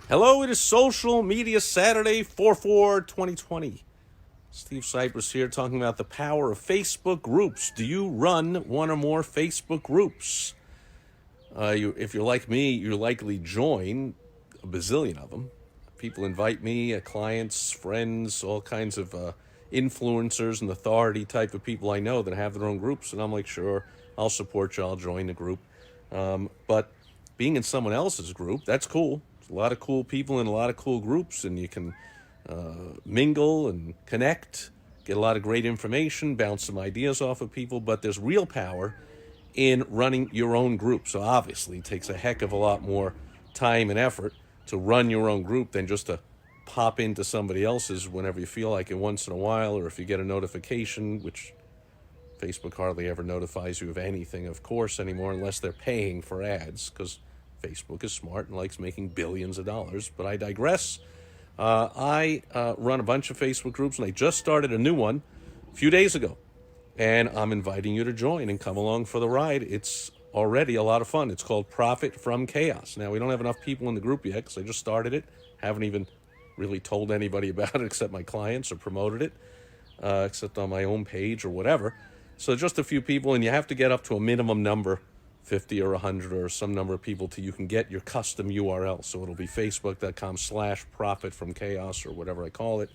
Hello, it is Social Media Saturday, 4/4/2020. Steve Sipress here talking about the power of Facebook groups. Do you run one or more Facebook groups? If you're like me, you'll likely join a bazillion of them. People invite me, clients, friends, all kinds of influencers and authority type of people I know that have their own groups, and I'm like, sure, I'll support you, I'll join the group. But being in someone else's group, that's cool. There's a lot of cool people in a lot of cool groups, and you can mingle and connect, get a lot of great information, bounce some ideas off of people. But there's real power in running your own group. So obviously, it takes a heck of a lot more time and effort to run your own group than just to pop into somebody else's whenever you feel like it once in a while, or if you get a notification, which Facebook hardly ever notifies you of anything, of course, anymore, unless they're paying for ads, because Facebook is smart and likes making billions of dollars. But I digress. I run a bunch of Facebook groups, and I just started a new one a few days ago. And I'm inviting you to join and come along for the ride. It's already a lot of fun. It's called Profit from Chaos. Now, we don't have enough people in the group yet because I just started it. Haven't even really told anybody about it except my clients, or promoted it, except on my own page or whatever. So just a few people, and you have to get up to a minimum number, 50 or 100 or some number of people, till you can get your custom URL. So it'll be facebook.com/profit from chaos or whatever I call it.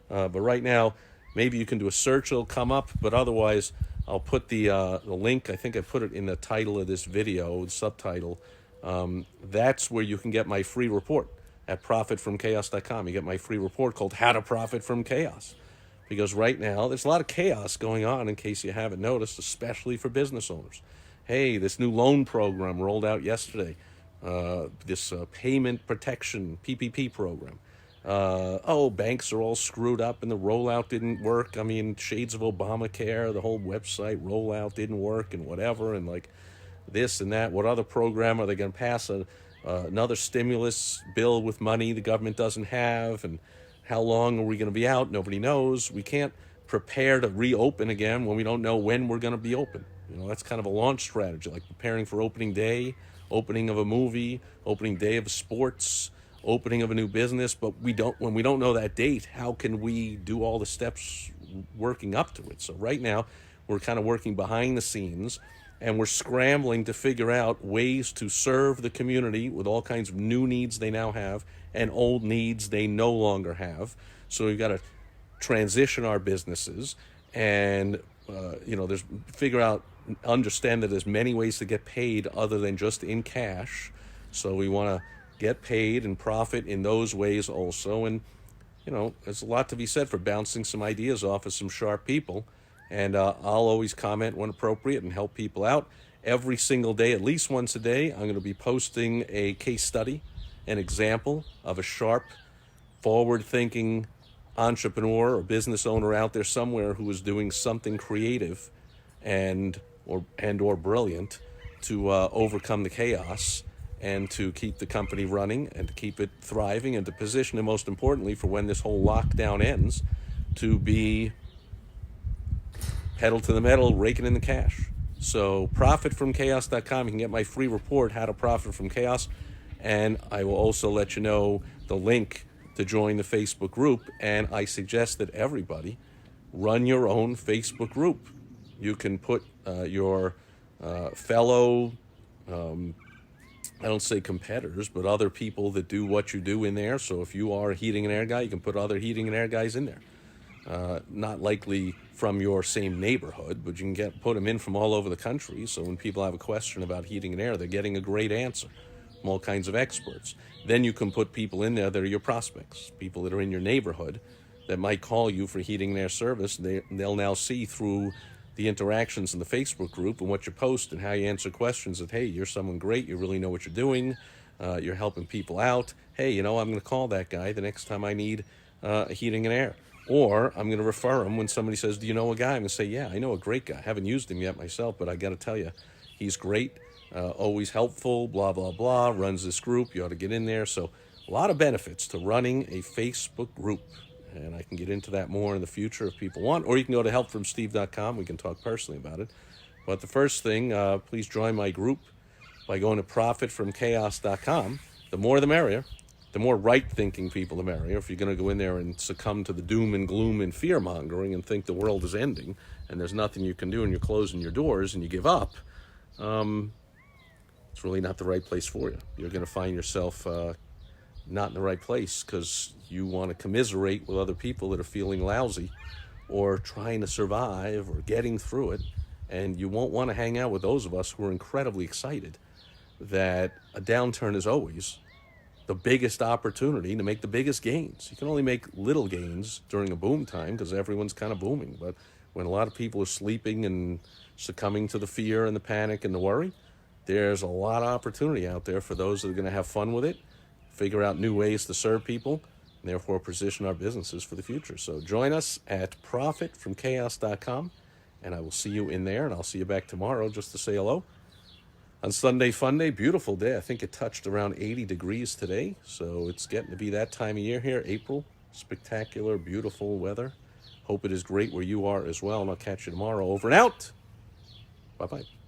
But right now, maybe you can do a search, it'll come up, but otherwise I'll put the link. I think I put it in the title of this video, the subtitle. That's where you can get my free report at profitfromchaos.com. You get my free report called How to Profit from Chaos. Because right now, there's a lot of chaos going on, in case you haven't noticed, especially for business owners. Hey, this new loan program rolled out yesterday, this payment protection, PPP program. Banks are all screwed up and the rollout didn't work. I mean, shades of Obamacare, the whole website rollout didn't work and whatever, and like this and that. What other program are they going to pass? Another stimulus bill with money the government doesn't have, and how long are we going to be out? Nobody knows. We can't prepare to reopen again when we don't know when we're going to be open. That's kind of a launch strategy, like preparing for opening day, opening of a movie, opening day of sports, opening of a new business. But when we don't know that date, how can we do all the steps working up to it? So right now, we're kind of working behind the scenes, and we're scrambling to figure out ways to serve the community with all kinds of new needs they now have and old needs they no longer have. So we've got to transition our businesses and there's understand that there's many ways to get paid other than just in cash. So we want to get paid and profit in those ways also. And there's a lot to be said for bouncing some ideas off of some sharp people. And I'll always comment when appropriate and help people out. Every single day, at least once a day, I'm going to be posting a case study, an example of a sharp, forward-thinking entrepreneur or business owner out there somewhere who is doing something creative and or brilliant to overcome the chaos and to keep the company running and to keep it thriving and to position it, most importantly, for when this whole lockdown ends, to be pedal to the metal, raking in the cash. So profitfromchaos.com, you can get my free report, How to Profit from Chaos, and I will also let you know the link to join the Facebook group. And I suggest that everybody run your own Facebook group. You can put your fellow, I don't say competitors, but other people that do what you do in there. So if you are a heating and air guy, you can put other heating and air guys in there. Not likely from your same neighborhood, but you can put them in from all over the country. So when people have a question about heating and air, they're getting a great answer from all kinds of experts. Then you can put people in there that are your prospects, people that are in your neighborhood that might call you for heating and air service. They'll now see through the interactions in the Facebook group and what you post and how you answer questions that, hey, you're someone great, you really know what you're doing, you're helping people out. Hey, I'm going to call that guy the next time I need heating and air. Or I'm going to refer him when somebody says, do you know a guy? I'm going to say, yeah, I know a great guy. I haven't used him yet myself, but I got to tell you, he's great, always helpful, blah, blah, blah, runs this group. You ought to get in there. So a lot of benefits to running a Facebook group. And I can get into that more in the future if people want. Or you can go to helpfromsteve.com. We can talk personally about it. But the first thing, please join my group by going to profitfromchaos.com. The more the merrier. The more right-thinking people, the merrier. If you're going to go in there and succumb to the doom and gloom and fear-mongering and think the world is ending and there's nothing you can do and you're closing your doors and you give up, it's really not the right place for you. You're going to find yourself not in the right place because you want to commiserate with other people that are feeling lousy or trying to survive or getting through it. And you won't want to hang out with those of us who are incredibly excited that a downturn is always the biggest opportunity to make the biggest gains. You can only make little gains during a boom time because everyone's kind of booming. But when a lot of people are sleeping and succumbing to the fear and the panic and the worry, there's a lot of opportunity out there for those that are going to have fun with it, figure out new ways to serve people, and therefore position our businesses for the future. So join us at profitfromchaos.com, and I will see you in there, and I'll see you back tomorrow just to say hello. On Sunday Fun Day, beautiful day. I think it touched around 80 degrees today, so it's getting to be that time of year here, April. Spectacular, beautiful weather. Hope it is great where you are as well, and I'll catch you tomorrow. Over and out. Bye-bye.